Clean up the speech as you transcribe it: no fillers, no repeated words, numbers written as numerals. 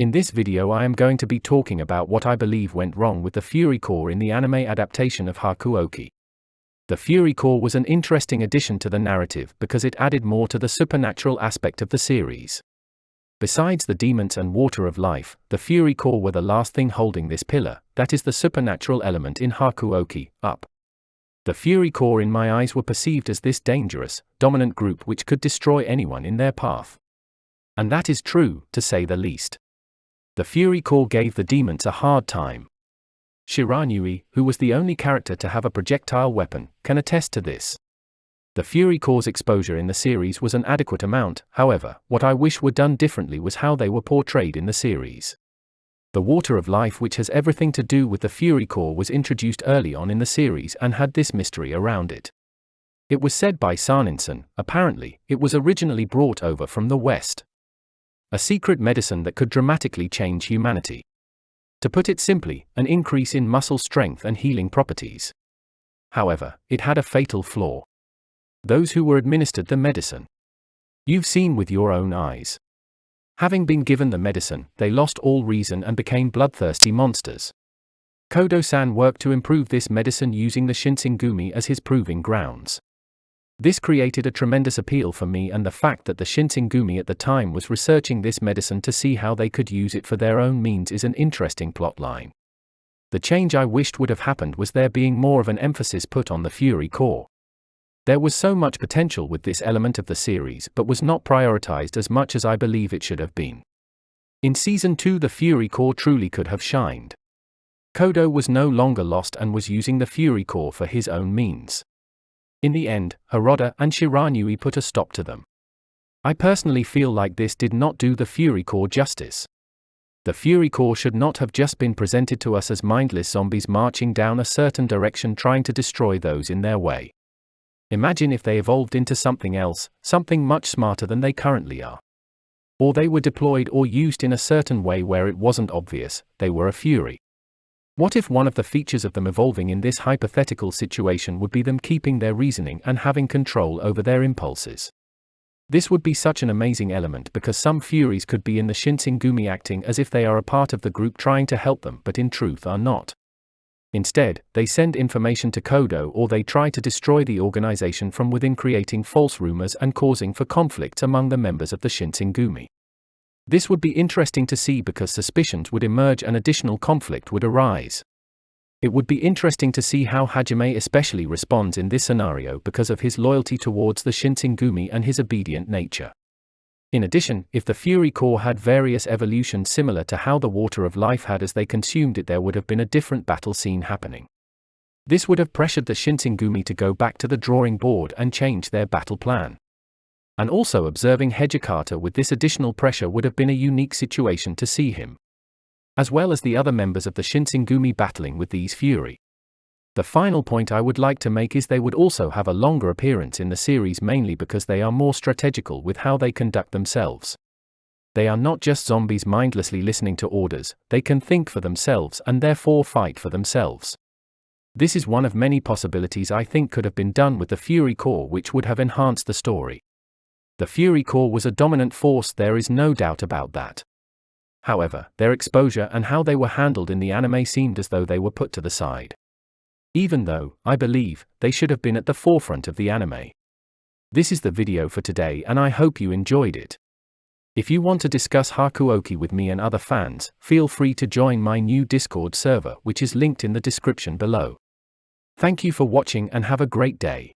In this video I am going to be talking about what I believe went wrong with the Fury Corps in the anime adaptation of Hakuouki. The Fury Corps was an interesting addition to the narrative because it added more to the supernatural aspect of the series. Besides the demons and water of life, the Fury Corps were the last thing holding this pillar, that is the supernatural element in Hakuouki, up. The Fury Corps in my eyes were perceived as this dangerous, dominant group which could destroy anyone in their path. And that is true, to say the least. The Fury Corps gave the demons a hard time. Shiranui, who was the only character to have a projectile weapon, can attest to this. The Fury Corps' exposure in the series was an adequate amount, however, what I wish were done differently was how they were portrayed in the series. The water of life, which has everything to do with the Fury Corps, was introduced early on in the series and had this mystery around it. It was said by Sarninson, apparently, it was originally brought over from the West. A secret medicine that could dramatically change humanity. To put it simply, an increase in muscle strength and healing properties. However, it had a fatal flaw. Those who were administered the medicine. You've seen with your own eyes. Having been given the medicine, they lost all reason and became bloodthirsty monsters. Kodo-san worked to improve this medicine using the Shinsengumi as his proving grounds. This created a tremendous appeal for me, and the fact that the Shinsengumi at the time was researching this medicine to see how they could use it for their own means is an interesting plotline. The change I wished would have happened was there being more of an emphasis put on the Fury Corps. There was so much potential with this element of the series but was not prioritized as much as I believe it should have been. In Season 2 the Fury Corps truly could have shined. Kodo was no longer lost and was using the Fury Corps for his own means. In the end, Harada and Shiranui put a stop to them. I personally feel like this did not do the Fury Corps justice. The Fury Corps should not have just been presented to us as mindless zombies marching down a certain direction trying to destroy those in their way. Imagine if they evolved into something else, something much smarter than they currently are. Or they were deployed or used in a certain way where it wasn't obvious they were a Fury. What if one of the features of them evolving in this hypothetical situation would be them keeping their reasoning and having control over their impulses? This would be such an amazing element because some Furies could be in the Shinsengumi acting as if they are a part of the group trying to help them but in truth are not. Instead, they send information to Kodo or they try to destroy the organization from within, creating false rumors and causing for conflicts among the members of the Shinsengumi. This would be interesting to see because suspicions would emerge and additional conflict would arise. It would be interesting to see how Hajime especially responds in this scenario because of his loyalty towards the Shinsengumi and his obedient nature. In addition, if the Fury Corps had various evolutions similar to how the water of life had as they consumed it, there would have been a different battle scene happening. This would have pressured the Shinsengumi to go back to the drawing board and change their battle plan. And also observing Hejikata with this additional pressure would have been a unique situation to see him. As well as the other members of the Shinsengumi battling with these Fury. The final point I would like to make is they would also have a longer appearance in the series mainly because they are more strategical with how they conduct themselves. They are not just zombies mindlessly listening to orders, they can think for themselves and therefore fight for themselves. This is one of many possibilities I think could have been done with the Fury Corps which would have enhanced the story. The Fury Corps was a dominant force, there is no doubt about that. However, their exposure and how they were handled in the anime seemed as though they were put to the side. Even though, I believe, they should have been at the forefront of the anime. This is the video for today and I hope you enjoyed it. If you want to discuss Hakuouki with me and other fans, feel free to join my new Discord server which is linked in the description below. Thank you for watching and have a great day.